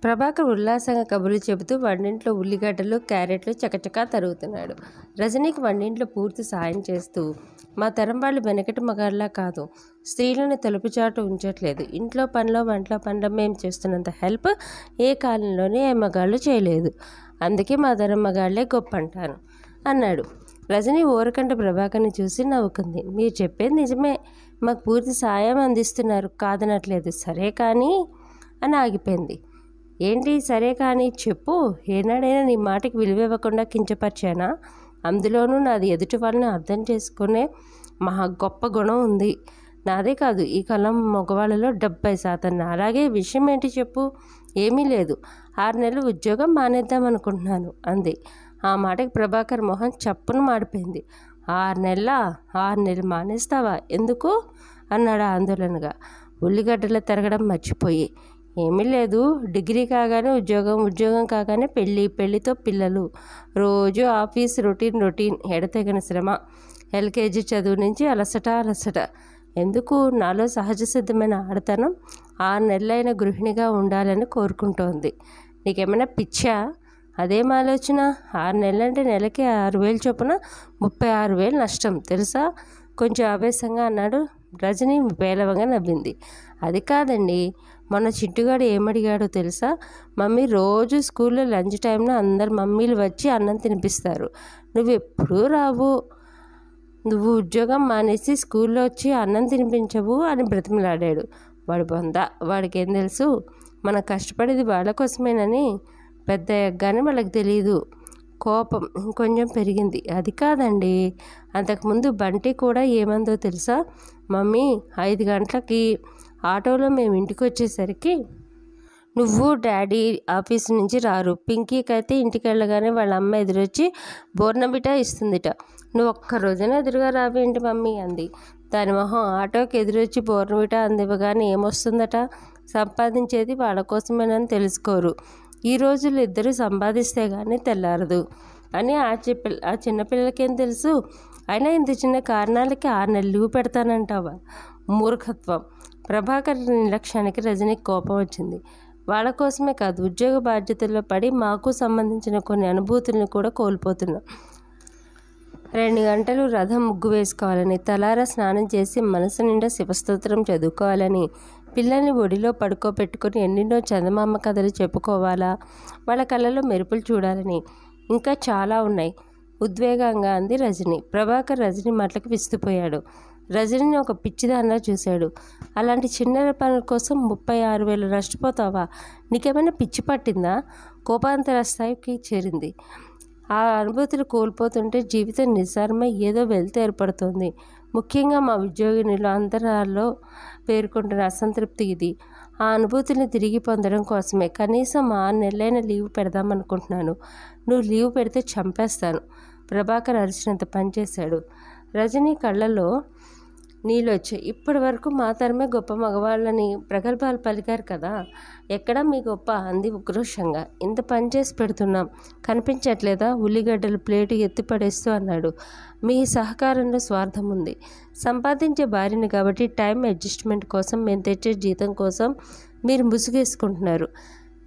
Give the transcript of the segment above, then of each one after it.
ప్రభాకర్ ఉల్లాసంగా కబుర్లు చెబుతూ వంటింట్లో ఉల్లిగడ్డలు, క్యారెట్లు చకచకా తరుగుతున్నాడు. రజనీకి వంటింట్లో పూర్తి సాయం చేస్తూ, మా తరం వాళ్ళు వెనకటి మగాళ్ళలా కాదు, స్త్రీలను తలుపుచాటు ఉంచట్లేదు. ఇంట్లో పనిలో వంటలో పనిలో మేము చేస్తున్నంత హెల్ప్ ఏ కాలంలోనే ఏ మగాళ్ళు చేయలేదు. అందుకే మా తరం మగాళ్లే గొప్ప అంటాను అన్నాడు. రజనీ ఊరకంట ప్రభాకర్ని చూసి నవ్వుకుంది. మీరు చెప్పేది నిజమే, మాకు పూర్తి సాయం అందిస్తున్నారు, కాదనట్లేదు. సరే కానీ అని ఆగిపోయింది. ఏంటి సరే కానీ చెప్పు, ఏనాడైనా నీ మాటకి విలువ ఇవ్వకుండా కించపరిచానా? అందులోనూ నాది ఎదుటి వాళ్ళని అర్థం చేసుకునే మహా గొప్ప గుణం ఉంది. నాదే కాదు, ఈ కాలం మగవాళ్ళలో 70%. అలాగే విషయం ఏంటి చెప్పు. ఏమీ లేదు, 6 నెలలు ఉద్యోగం మానేద్దాం అనుకుంటున్నాను అంది. ఆ మాటకి ప్రభాకర్ మొహం చప్పున మాడిపోయింది. 6 నెలలా? 6 నెలలు మానేస్తావా? ఎందుకు అన్నాడు ఆందోళనగా, ఉల్లిగడ్డలు తరగడం మర్చిపోయి. ఏమీ లేదు, డిగ్రీ కాగానే ఉద్యోగం, ఉద్యోగం కాగానే పెళ్ళి, పెళ్ళితో పిల్లలు, రోజు ఆఫీస్ రొటీన్, ఎడతెగని శ్రమ, ఎల్కేజీ చదువు నుంచి అలసట. ఎందుకు? నాలో సహజ సిద్ధమైన ఆడతనం 6 నెలలైన గృహిణిగా ఉండాలని కోరుకుంటోంది. నీకేమైనా పిచ్చా? అదేం ఆలోచన? 6 నెలలంటే నెలకి 6,000 చొప్పున 36,000 నష్టం తెలుసా? కొంచెం ఆవేశంగా అన్నాడు. రజనీ పేలవంగా నవ్వింది. అది కాదండి, మొన్న చిట్టుగాడు ఏమడిగాడో తెలుసా? మమ్మీ, రోజు స్కూల్లో లంచ్ టైంలో అందరు మమ్మీలు వచ్చి అన్నం తినిపిస్తారు, నువ్వు ఎప్పుడూ రావు, నువ్వు ఉద్యోగం మానేసి స్కూల్లో వచ్చి అన్నం తినిపించవు అని బ్రతిమలాడాడు. వాడు బొంద, వాడికేం తెలుసు, మనం కష్టపడేది వాళ్ళ కోసమేనని. పెద్ద ఎగ్గానే వాళ్ళకి తెలియదు. కోపం ఇంకొంచెం పెరిగింది. అది కాదండి, అంతకుముందు బంటి కూడా ఏమందో తెలుసా? మమ్మీ, 5 గంటలకి ఆటోలో మేము ఇంటికి వచ్చేసరికి నువ్వు డాడీ ఆఫీస్ నుంచి రారు. పింకీకి అయితే ఇంటికి వెళ్ళగానే వాళ్ళ అమ్మ ఎదురొచ్చి బోర్నబిటా ఇస్తుందిట. నువ్వు ఒక్క రోజున ఎదురుగా రావేంటి మమ్మీ అంది. దాని మొహం ఆటోకి ఎదురొచ్చి బోర్నబిటా అందివ్వగానే ఏమొస్తుందట? సంపాదించేది వాళ్ళ కోసమేనని తెలుసుకోరు. ఈ రోజుల్లో ఇద్దరు సంపాదిస్తే కానీ తెల్లారదు అని ఆ చిన్నపిల్లలకేం తెలుసు? అయినా ఇంత చిన్న కారణాలకి 6 నెలలు లీవ్ పెడతానంటావా? మూర్ఖత్వం. ప్రభాకర్ నిర్లక్ష్యానికి రజనీకి కోపం వచ్చింది. వాళ్ళ కోసమే కాదు, ఉద్యోగ బాధ్యతల్లో పడి మాకు సంబంధించిన కొన్ని అనుభూతులను కూడా కోల్పోతున్నాం. 2 గంటలు రథం ముగ్గు వేసుకోవాలని, తలారా స్నానం చేసి మనసు నిండా శివస్తోత్రం చదువుకోవాలని, పిల్లల్ని ఒడిలో పడుకోబెట్టుకుని ఎన్నెన్నో చందమామ కథలు చెప్పుకోవాలా, వాళ్ళ కళ్ళలో మెరుపులు చూడాలని, ఇంకా చాలా ఉన్నాయి ఉద్వేగంగా అంది రజని. ప్రభాకర్ రజని మాటలకు విస్తుపోయాడు. రజనిని ఒక పిచ్చిదానిలా చూశాడు. అలాంటి చిన్న పనుల కోసం 36,000 నష్టపోతావా? నీకేమైనా పిచ్చి పట్టిందా? కోపాంతర స్థాయికి చేరింది. ఆ అనుభూతులు కోల్పోతుంటే జీవితం నిస్సారమై ఏదో వెళ్తే ఏర్పడుతోంది. ముఖ్యంగా మా ఉద్యోగినిలో అంతరాల్లో పేర్కొంటున్న అసంతృప్తి ఇది. ఆ అనుభూతిని తిరిగి పొందడం కోసమే కనీసం 6 నెలలైన లీవ్ పెడదామనుకుంటున్నాను. నువ్వు లీవ్ పెడితే చంపేస్తాను. ప్రభాకర్ అరిచినంత పనిచేశాడు. రజనీ కళ్ళలో నీళ్ళొచ్చాయి. ఇప్పటి వరకు మా తరమే గొప్ప మగవాళ్ళని ప్రగల్భాలు పలికారు కదా, ఎక్కడా మీ గొప్ప అంది ఉక్రోషంగా. ఇంత పని చేసి పెడుతున్నాం, కనిపించట్లేదా? ఉల్లిగడ్డలు ప్లేటు ఎత్తిపడేస్తూ అన్నాడు. మీ సహకారంలో స్వార్థం ఉంది. సంపాదించే భార్యని కాబట్టి టైం అడ్జస్ట్మెంట్ కోసం మేము తెచ్చే జీతం కోసం మీరు ముసుగేసుకుంటున్నారు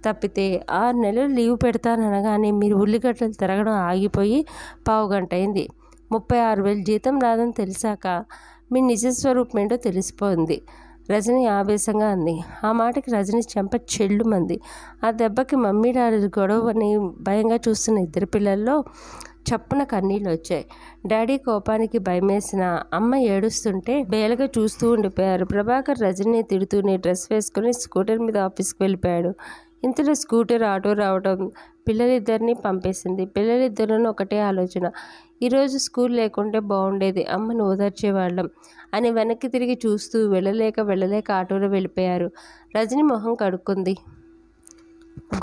తప్పితే 6 నెలలు లీవ్ పెడతాననగానే మీరు ఉల్లిగడ్డలు తిరగడం ఆగిపోయి 15 గంట అయింది. 36,000 జీతం రాదని తెలిసాక మీ నిజ స్వరూపం ఏంటో తెలిసిపోయింది రజని ఆవేశంగా అంది. ఆ మాటకి రజని చెంప చెల్లుమంది. ఆ దెబ్బకి మమ్మీ డాడీ గొడవని భయంగా చూస్తున్న ఇద్దరు పిల్లల్లో చప్పున కన్నీళ్ళు వచ్చాయి. డాడీ కోపానికి భయమేసిన అమ్మ ఏడుస్తుంటే బేలగా చూస్తూ ఉండిపోయారు. ప్రభాకర్ రజని తిడుతూనే డ్రెస్ వేసుకుని స్కూటర్ మీద ఆఫీస్కి వెళ్ళిపోయాడు. ఇంతలో స్కూటర్ ఆటో రావడం పిల్లలిద్దరినీ పంపేసింది. పిల్లలిద్దరిలోనూ ఒకటే ఆలోచన, ఈరోజు స్కూల్ లేకుంటే బాగుండేది, అమ్మను ఓదార్చేవాళ్ళం అని వెనక్కి తిరిగి చూస్తూ వెళ్ళలేక ఆటోలో వెళ్ళిపోయారు. రజని మొహం కడుక్కుంది.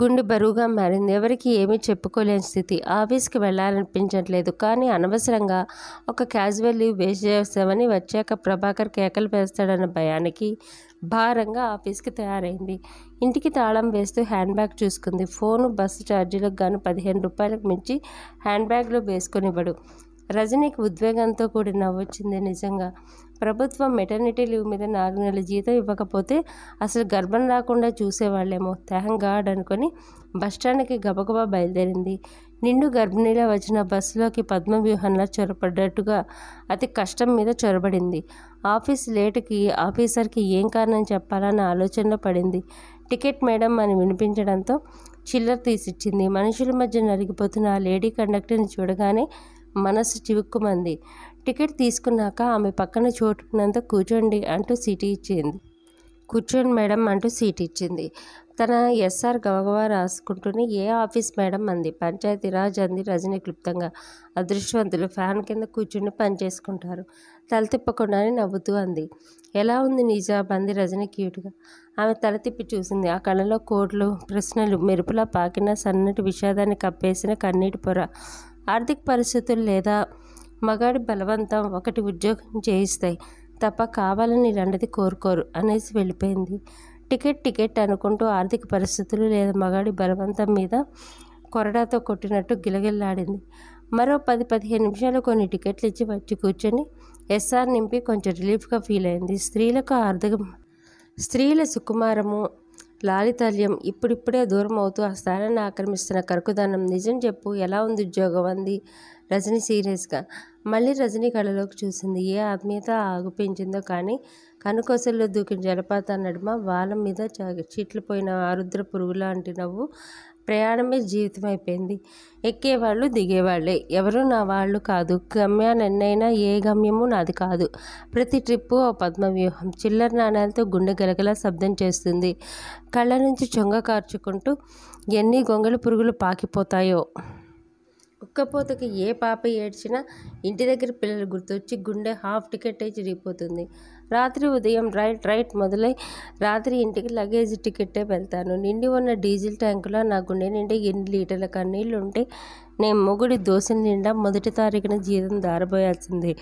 గుండె బరువుగా మారింది. ఎవరికి ఏమీ చెప్పుకోలేని స్థితి. ఆఫీస్కి వెళ్ళాలనిపించట్లేదు. కానీ అనవసరంగా ఒక క్యాజువల్ లీవ్ వేస్ట్ చేస్తామని వచ్చాక ప్రభాకర్ కేకలు వేస్తాడన్న భయానికి భారంగా ఆఫీస్కి తయారైంది. ఇంటికి తాళం వేస్తూ హ్యాండ్ బ్యాగ్ చూసుకుంది. ఫోను, బస్సు ఛార్జీలకు గాను 15 రూపాయలకు మించి హ్యాండ్ బ్యాగ్లో వేసుకొనివ్వడు. రజనీకి ఉద్వేగంతో కూడి నవ్వొచ్చింది. నిజంగా ప్రభుత్వం మెటర్నిటీ లీవ్ మీద 4 నెలల జీతం ఇవ్వకపోతే అసలు గర్భం రాకుండా చూసేవాళ్ళేమో. థ్యాంక్ గాడ్ అనుకొని బస్టాండ్కి గబగబా బయలుదేరింది. నిండు గర్భిణీలా వచ్చిన బస్సులోకి పద్మవ్యూహంలా చొరబడ్డట్టుగా అతి కష్టం మీద చొరబడింది. ఆఫీస్ లేటుకి ఆఫీసర్కి ఏం కారణం చెప్పాలన్న ఆలోచనలో పడింది. టికెట్ మేడం అని వినిపించడంతో చిల్లర తీసిచ్చింది. మనుషుల మధ్య నలిగిపోతున్న ఆ లేడీ కండక్టర్ని చూడగానే మనసు చివుక్కుమంది. టికెట్ తీసుకున్నాక ఆమె పక్కన చోటున్నంత కూర్చోండి అంటూ సీటు ఇచ్చింది. కూర్చోండి మేడం అంటూ సీట్ ఇచ్చింది. తన ఎస్ఆర్ గబగబా రాసుకుంటూనే ఏ ఆఫీస్ మేడం అంది. పంచాయతీరాజ్ అంది రజని క్లుప్తంగా. అదృష్టవంతులు ఫ్యాన్ కింద కూర్చుని పని చేసుకుంటారు. తల తిప్పకుండానే నవ్వుతూ అంది. ఎలా ఉంది నీ జాబ్ అంది రజని క్యూట్గా. ఆమె తల తిప్పి చూసింది. ఆ కళ్ళలో కోట్లు ప్రశ్నలు మెరుపులా పాకిన సన్నటి విషాదాన్ని కప్పేసిన కన్నీటి పొర. ఆర్థిక పరిస్థితులు లేదా మగాడి బలవంతం ఒకటి ఉద్యోగం చేయిస్తాయి తప్ప కావాలని ఇలాంటిది కోరుకోరు అనేసి వెళ్ళిపోయింది. టికెట్ అనుకుంటూ ఆర్థిక పరిస్థితులు లేదా మగాడి బలవంతం మీద కొరడాతో కొట్టినట్టు గిలగిల్లాడింది. మరో 10-15 నిమిషాలు కొన్ని టికెట్లు ఇచ్చి వచ్చి కూర్చొని ఎస్ఆర్ నింపి కొంచెం రిలీఫ్గా ఫీల్ అయింది. స్త్రీల సుకుమారము లాలితాల్యం ఇప్పుడిప్పుడే దూరం అవుతూ ఆ స్థానాన్ని ఆక్రమిస్తున్న కరుకుదనం. నిజం చెప్పు, ఎలా ఉంది ఉద్యోగం అంది రజని సీరియస్గా. మళ్ళీ రజని కళ్ళలోకి చూసింది. ఏ ఆత్మీయత ఆగుపించిందో కానీ కనుకొసల్లో దూకిన జలపాతం నడుమ వాళ్ళ మీద చీట్లిపోయిన ఆరుద్ర పురుగులాంటి నవ్వు. ప్రయాణమే జీవితం అయిపోయింది. ఎక్కేవాళ్ళు దిగేవాళ్లే. ఎవరూ నా వాళ్ళు కాదు. గమ్యాన్నైనా ఏ గమ్యమూ నాది కాదు. ప్రతి ట్రిప్పు ఓ పద్మవ్యూహం. చిల్లర నాణాలతో గుండె గలగలా శబ్దం చేస్తుంది. కళ్ళ నుంచి చొంగ కార్చుకుంటూ ఎన్ని గొంగళి పురుగులు పాకిపోతాయో. ఉక్కపోతకి ఏ పాప ఏడ్చినా ఇంటి దగ్గర పిల్లలు గుర్తొచ్చి గుండె హాఫ్ టికెట్ అయి చిరిగిపోతుంది. రాత్రి ఉదయం రైట్ మొదలై రాత్రి ఇంటికి లగేజ్ టికెట్టే వెళ్తాను. నిండి ఉన్న డీజిల్ ట్యాంకులో నా గుండె నిండి 8 లీటర్ల కన్నీళ్లు ఉంటే నేను మొగుడి దోశల నిండా మొదటి తారీఖున జీతం దారబోయాల్సిందే.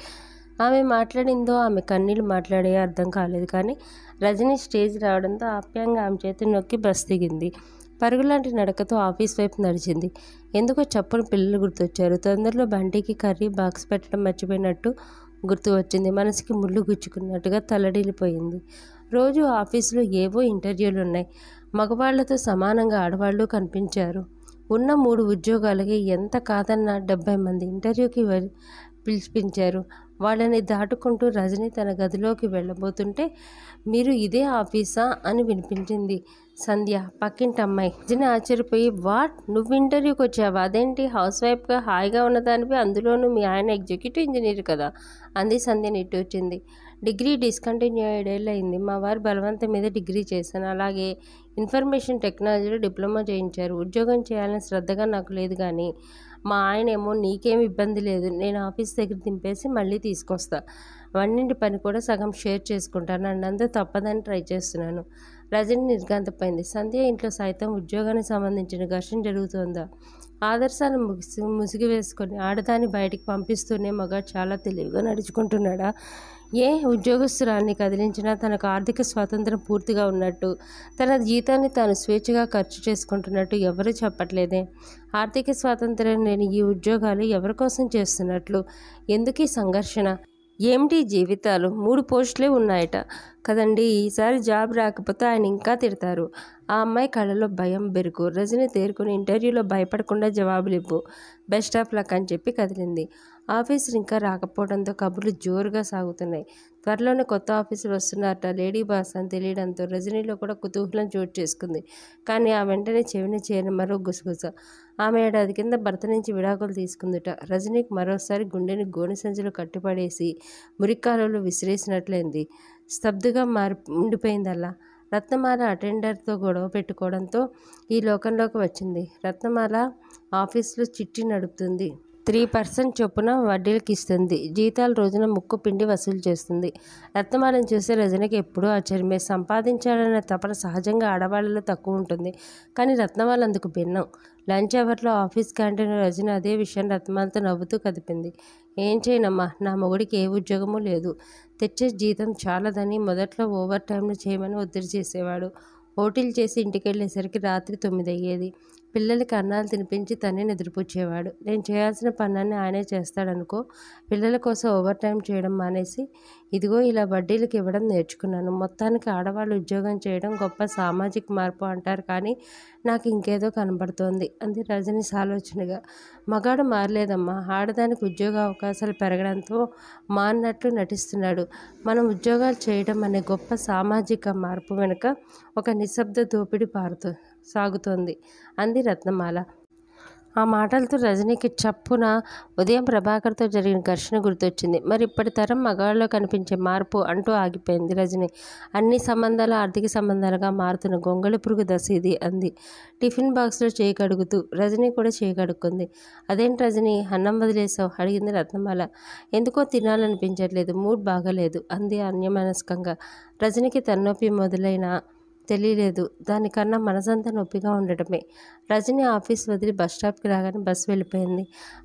ఆమె మాట్లాడిందో ఆమె కన్నీళ్ళు మాట్లాడే అర్థం కాలేదు. కానీ రజని స్టేజ్ రావడంతో ఆప్యాయంగా ఆమె చేతి నొక్కి బస్ దిగింది. పరుగులాంటి నడకతో ఆఫీస్ వైపు నడిచింది. ఎందుకో చప్పున పిల్లలు గుర్తొచ్చారు. తొందరలో బంటికి కర్రీ బాక్స్ పెట్టడం మర్చిపోయినట్టు గుర్తు వచ్చింది. మనసుకి ముళ్ళు గుచ్చుకున్నట్టుగా తల్లడిల్లిపోయింది. రోజు ఆఫీసులో ఏవో ఇంటర్వ్యూలు ఉన్నాయి. మగవాళ్లతో సమానంగా ఆడవాళ్లు కనిపించారు. ఉన్న 3 ఉద్యోగాలకి ఎంత కాదన్నా 70 మంది ఇంటర్వ్యూకి పిలిపించారు. వాళ్ళని దాటుకుంటూ రజని తన గదిలోకి వెళ్ళబోతుంటే మీరు ఇదే ఆఫీసా అని వినిపించింది సంధ్య, పక్కింటి అమ్మాయి. రజని ఆశ్చర్యపోయి వాట్, నువ్వు ఇంటర్వ్యూకి వచ్చావా? అదేంటి హౌస్ వైఫ్గా హాయిగా ఉన్నదానివి, అందులోనూ మీ ఆయన ఎగ్జిక్యూటివ్ ఇంజనీర్ కదా అంది సంధ్య నిట్టూర్చింది. డిగ్రీ డిస్కంటిన్యూ 7 ఏళ్ళు అయింది. మా వారి బలవంతం మీద డిగ్రీ చేశాను. అలాగే ఇన్ఫర్మేషన్ టెక్నాలజీలో డిప్లొమా చేయించారు. ఉద్యోగం చేయాలని శ్రద్ధగా నాకు లేదు. కానీ మా ఆయనేమో నీకేం ఇబ్బంది లేదు, నేను ఆఫీస్ దగ్గర దింపేసి మళ్ళీ తీసుకొస్తా, వంటింటి పని కూడా సగం షేర్ చేసుకుంటాను అన్నందుకు తప్పదని ట్రై చేస్తున్నాను. రజని నిర్ఘాంతపోయింది. సంధ్య ఇంట్లో సైతం ఉద్యోగానికి సంబంధించిన ఘర్షణ జరుగుతోందా? ఆదర్శాలను ముసిగి వేసుకొని ఆడదాన్ని బయటికి పంపిస్తూనే మగాడు చాలా తెలివిగా నడుచుకుంటున్నాడా? ఏ ఉద్యోగస్తురాన్ని కదిలించినా తనకు ఆర్థిక స్వాతంత్రం పూర్తిగా ఉన్నట్టు, తన జీతాన్ని తాను స్వేచ్ఛగా ఖర్చు చేసుకుంటున్నట్టు ఎవరూ చెప్పట్లేదే. ఆర్థిక స్వాతంత్రం లేని ఈ ఉద్యోగాలు ఎవరి కోసం చేస్తున్నట్లు? ఎందుకు ఈ సంఘర్షణ? ఏమిటి జీవితాలు? 3 పోస్టులే ఉన్నాయట కదండి. ఈసారి జాబ్ రాకపోతే ఆయన ఇంకా తిడతారు. ఆ అమ్మాయి కళ్ళలో భయం బెరుకు. రజని తేరుకుని ఇంటర్వ్యూలో భయపడకుండా జవాబులు ఇవ్వు, బెస్ట్ ఆఫ్ లక్ అని చెప్పి కదిలింది. ఆఫీసర్ ఇంకా రాకపోవడంతో కబుర్లు జోరుగా సాగుతున్నాయి. త్వరలోనే కొత్త ఆఫీసర్ వస్తున్నారట, లేడీ బాస్ అని తెలియడంతో రజనీలో కూడా కుతూహలం చోటు చేసుకుంది. కానీ ఆ వెంటనే చెవిని చేరిన మరో గుసగుస. ఆమె ఏడాది కింద భర్త నుంచి విడాకులు తీసుకుందిట. రజనీకి మరోసారి గుండెని గోనె సంచులు కట్టిపడేసి మురిక్కాలలో విసిరేసినట్లయింది. స్తబ్దుగా ఉండిపోయింది. అలా రత్నమాల అటెండర్తో గొడవ పెట్టుకోవడంతో ఈ లోకంలోకి వచ్చింది. రత్నమాల ఆఫీసులో చిట్టి నడుపుతుంది. 3% చొప్పున వడ్డీలకి ఇస్తుంది. జీతాల రోజున ముక్కు పిండి వసూలు చేస్తుంది. రత్నమాలను చూస్తే రజనికి ఎప్పుడూ ఆశ్చర్యమే. సంపాదించాలన్న తపన సహజంగా ఆడవాళ్ళలో తక్కువ ఉంటుంది. కానీ రత్నమాల అందుకు భిన్నం. లంచ్ అవర్లో ఆఫీస్ క్యాంటీన్లో రజని అదే విషయం రత్నమాలతో నవ్వుతూ కదిపింది. ఏం చేయనమ్మా, నా మొగుడికి ఏ ఉద్యోగమూ లేదు. తెచ్చే జీతం చాలదని మొదట్లో ఓవర్ టైంలు చేయమని ఒత్తిడి చేసేవాడు. ఓటీలు చేసి ఇంటికి వెళ్ళేసరికి రాత్రి 9 అయ్యేది. పిల్లలకి అన్నాలు తినిపించి తనే నిద్రపుచ్చేవాడు. నేను చేయాల్సిన పనులన్నీ ఆయనే చేస్తాడనుకో. పిల్లల కోసం ఓవర్ టైం చేయడం మానేసి ఇదిగో ఇలా వడ్డీలకు ఇవ్వడం నేర్చుకున్నాను. మొత్తానికి ఆడవాళ్ళు ఉద్యోగం చేయడం గొప్ప సామాజిక మార్పు అంటారు, కానీ నాకు ఇంకేదో కనబడుతోంది అంది రజని సాలోచనగా. మగాడు మారలేదమ్మా, ఆడదానికి ఉద్యోగ అవకాశాలు పెరగడంతో మారినట్లు నటిస్తున్నాడు. మనం ఉద్యోగాలు చేయడం అనే గొప్ప సామాజిక మార్పు వెనుక ఒక నిశ్శబ్ద దోపిడీ సాగుతోంది అంది రత్నమాల. ఆ మాటలతో రజనీకి చప్పున ఉదయం ప్రభాకర్తో జరిగిన ఘర్షణ గుర్తొచ్చింది. మరి ఇప్పటి తరం మగాళ్ళలో కనిపించే మార్పు అంటూ ఆగిపోయింది రజని. అన్ని సంబంధాలు ఆర్థిక సంబంధాలుగా మారుతున్న గొంగళి పురుగు దశ ఇది అంది టిఫిన్ బాక్స్లో చేయి కడుగుతూ. రజని కూడా చేయి కడుక్కుంది. అదేంటి రజని, అన్నం వదిలేసావు అడిగింది రత్నమాల. ఎందుకో తినాలనిపించట్లేదు, మూడ్ బాగాలేదు అంది అన్యమనస్కంగా. రజనికి తలనొప్పి మొదలైన తెలియలేదు, దానికన్నా మనసంతా నొప్పిగా ఉండటమే. రజని ఆఫీస్ వదిలి బస్టాప్కి రాగానే బస్సు వెళ్ళిపోయింది.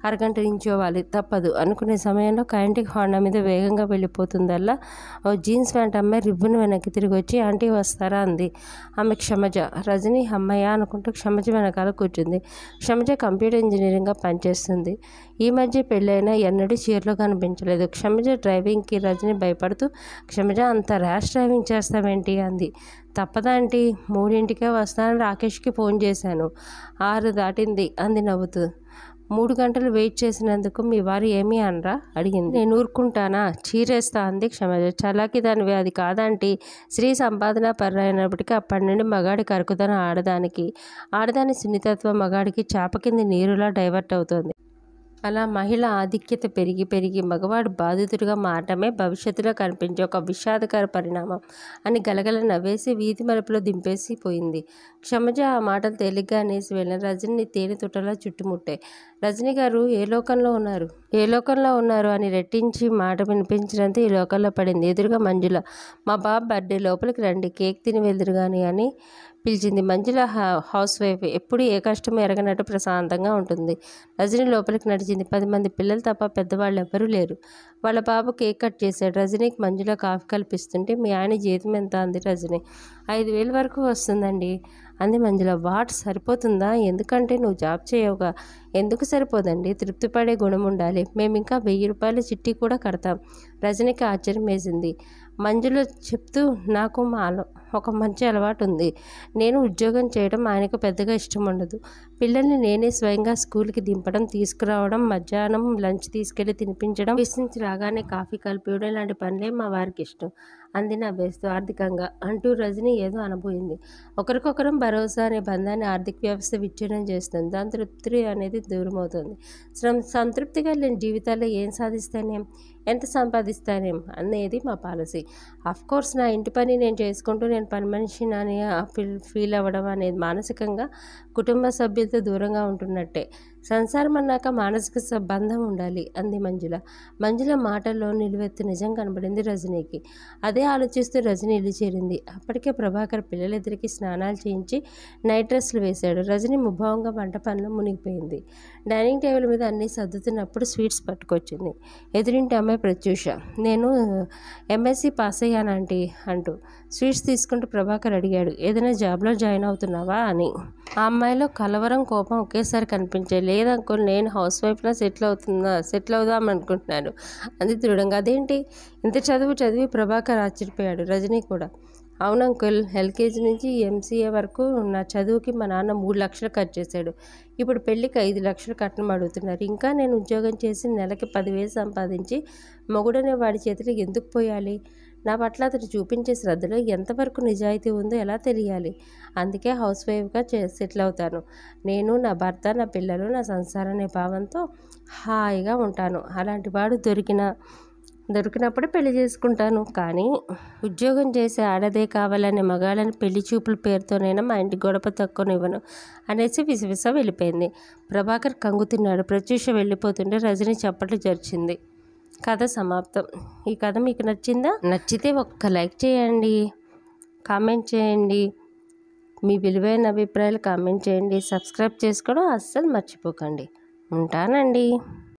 అరగంట నించోవాలి, తప్పదు అనుకునే సమయంలో కైంటిక్ హాండా మీద వేగంగా వెళ్ళిపోతుందల్లా ఓ జీన్స్ ప్యాంట్ అమ్మాయి రిబ్బును వెనక్కి తిరిగి వచ్చి ఆంటీ వస్తారా అంది. ఆమె క్షమజ. రజని అమ్మయ్య అనుకుంటూ క్షమజ వెనకాల కూర్చుంది. క్షమజ కంప్యూటర్ ఇంజనీరింగ్గా పనిచేస్తుంది. ఈ మధ్య పెళ్ళైనా ఎన్నడూ చీరలో కనిపించలేదు. క్షమజ డ్రైవింగ్కి రజని భయపడుతూ, క్షమజ అంత ర్యాష్ డ్రైవింగ్ చేస్తావేంటి అంది. తప్పదా ఆంటీ, 3 వస్తానని రాకేష్కి ఫోన్ చేశాను, 6 దాటింది అంది నవ్వుతూ. 3 గంటలు వెయిట్ చేసినందుకు మీ వారు ఏమీ అనరా అడిగింది. నేను ఊరుకుంటానా, చీరేస్తా అంది క్షమజ. చలాకి దానివి అది కాదంటీ, స్త్రీ సంపాదన పరైనప్పటికీ అప్పటి నుండి మగాడి కరుకుదనం ఆడదానికి, ఆడదాని సున్నితత్వం మగాడికి చేప కింద నీరులా డైవర్ట్ అవుతోంది. అలా మహిళ ఆధిక్యత పెరిగి పెరిగి మగవాడు బాధితుడిగా మారటమే భవిష్యత్తులో కనిపించే ఒక విషాదకర పరిణామం అని గలగల నవ్వేసి వీధి మలుపులో దింపేసి పోయింది. క్షమజ ఆ మాటలు తేలిగ్గా అనేసి వెళ్ళిన రజని తేనె తుట్టలా చుట్టుముట్టాయి. రజని గారు ఏ లోకంలో ఉన్నారు అని రెట్టించి మాట వినిపించడంతో ఈ లోకంలో పడింది. ఎదురుగా మంజుల. మా బాబు బర్త్డే, లోపలికి రండి, కేక్ తిని వెళ్దురు కానీ అని పిలిచింది. మంజుల హౌస్ వైఫ్, ఎప్పుడు ఏ కష్టం ఎరగనట్టు ప్రశాంతంగా ఉంటుంది. రజని లోపలికి నడిచింది. 10 మంది పిల్లలు తప్ప పెద్దవాళ్ళు ఎవ్వరూ లేరు. వాళ్ళ బాబు కేక్ కట్ చేశాడు. రజనీకి మంజుల కాఫీ కల్పిస్తుంటే, మీ ఆయన జీతం ఎంత అంది రజని. 5,000 వరకు వస్తుందండి అంది మంజుల. వాట్, సరిపోతుందా? ఎందుకంటే నువ్వు జాబ్ చేయవుగా. ఎందుకు సరిపోదండి, తృప్తి పడే గుణం ఉండాలి. మేము ఇంకా 1000 రూపాయల చిట్టి కూడా కడతాం. రజనికి ఆశ్చర్యం వేసింది. మంజుల చెప్తూ, నాకు ఒక మంచి అలవాటు ఉంది. నేను ఉద్యోగం చేయడం ఆయనకు పెద్దగా ఇష్టం ఉండదు. పిల్లల్ని నేనే స్వయంగా స్కూల్కి దింపడం, తీసుకురావడం, మధ్యాహ్నం లంచ్ తీసుకెళ్లి తినిపించడం, ఆఫీస్ నుంచి రాగానే కాఫీ కలిపివ్వడం, ఇలాంటి పనులే మా వారికి ఇష్టం అంది నవ్వేస్తూ. ఆర్థికంగా అంటూ రజని ఏదో అనబోయింది. ఒకరికొకరం భరోసా అనే బంధాన్ని ఆర్థిక వ్యవస్థ విచ్ఛిన్నం చేస్తుంది. దాని తృప్తి అనేది దూరమవుతుంది. సంతృప్తిగా లేని జీవితాల్లో ఏం సాధిస్తానేం, ఎంత సంపాదిస్తానేం అనేది మా పాలసీ. కోర్స్ నా ఇంటి పని నేను చేసుకుంటూ నేను పని మనిషిని అని ఫీల్ అవ్వడం అనేది మానసికంగా కుటుంబ సభ్యులతో దూరంగా ఉంటున్నట్టే. సంసారం అన్నాక మానసిక బంధం ఉండాలి అంది మంజుల. మంజుల మాటల్లో నిలువెత్తు నిజం కనబడింది రజనీకి. అదే ఆలోచిస్తూ రజని ఇల్లు చేరింది. అప్పటికే ప్రభాకర్ పిల్లలిద్దరికీ స్నానాలు చేయించి నైట్ డ్రెస్సులు వేశాడు. రజని ముభావంగా వంట పనిలో మునిగిపోయింది. డైనింగ్ టేబుల్ మీద అన్నీ సర్దుతున్నప్పుడు స్వీట్స్ పట్టుకొచ్చింది. ఎదురింటి అమ్మాయి ప్రత్యూష. నేను MSc పాస్ అయ్యానంటీ అంటూ స్వీట్స్ తీసుకుంటూ ప్రభాకర్ అడిగాడు, ఏదైనా జాబ్లో జాయిన్ అవుతున్నావా అని. ఆ అమ్మాయిలో కలవరం, కోపం ఒకేసారి కనిపించాయి. లేదంకుల్, నేను హౌస్ వైఫ్లా సెటిల్ అవుదాం అనుకుంటున్నాను అంది దృఢంగా. అదేంటి, ఇంత చదివి ప్రభాకర్ ఆశ్చర్యపోయాడు. రజనీ కూడా. అవును అంకుల్, LKG నుంచి MCA వరకు నా చదువుకి మా నాన్న 3 లక్షలు ఖర్చు చేశాడు. ఇప్పుడు పెళ్ళికి 5 లక్షలు కట్నం అడుగుతున్నారు. ఇంకా నేను ఉద్యోగం చేసి నెలకి 10,000 సంపాదించి మొగుడనే వాడి చేతికి ఎందుకు పోయాలి? నా పట్ల అతను చూపించే శ్రద్ధలో ఎంతవరకు నిజాయితీ ఉందో ఎలా తెలియాలి? అందుకే హౌస్ వైఫ్గా సెటిల్ అవుతాను. నేను, నా భర్త, నా పిల్లలు, నా సంసారం అనే భావంతో హాయిగా ఉంటాను. అలాంటి వాడు దొరికినప్పుడు పెళ్లి చేసుకుంటాను. కానీ ఉద్యోగం చేసే ఆడదే కావాలనే మగాళ్ళని పెళ్లి చూపుల పేరుతోనైనా మా ఇంటి గొడవ తక్కువనివ్వను అనేసి విసవిస వెళ్ళిపోయింది. ప్రభాకర్ కంగు తిన్నాడు. ప్రత్యూష వెళ్ళిపోతుంటే రజని చప్పట్లు జరిచింది. కథ సమాప్తం. ఈ కథ మీకు నచ్చిందా? నచ్చితే ఒక్క లైక్ చేయండి, కామెంట్ చేయండి, మీ విలువైన అభిప్రాయాలు కామెంట్ చేయండి. సబ్స్క్రైబ్ చేసుకోవడం అస్సలు మర్చిపోకండి. ఉంటానండి.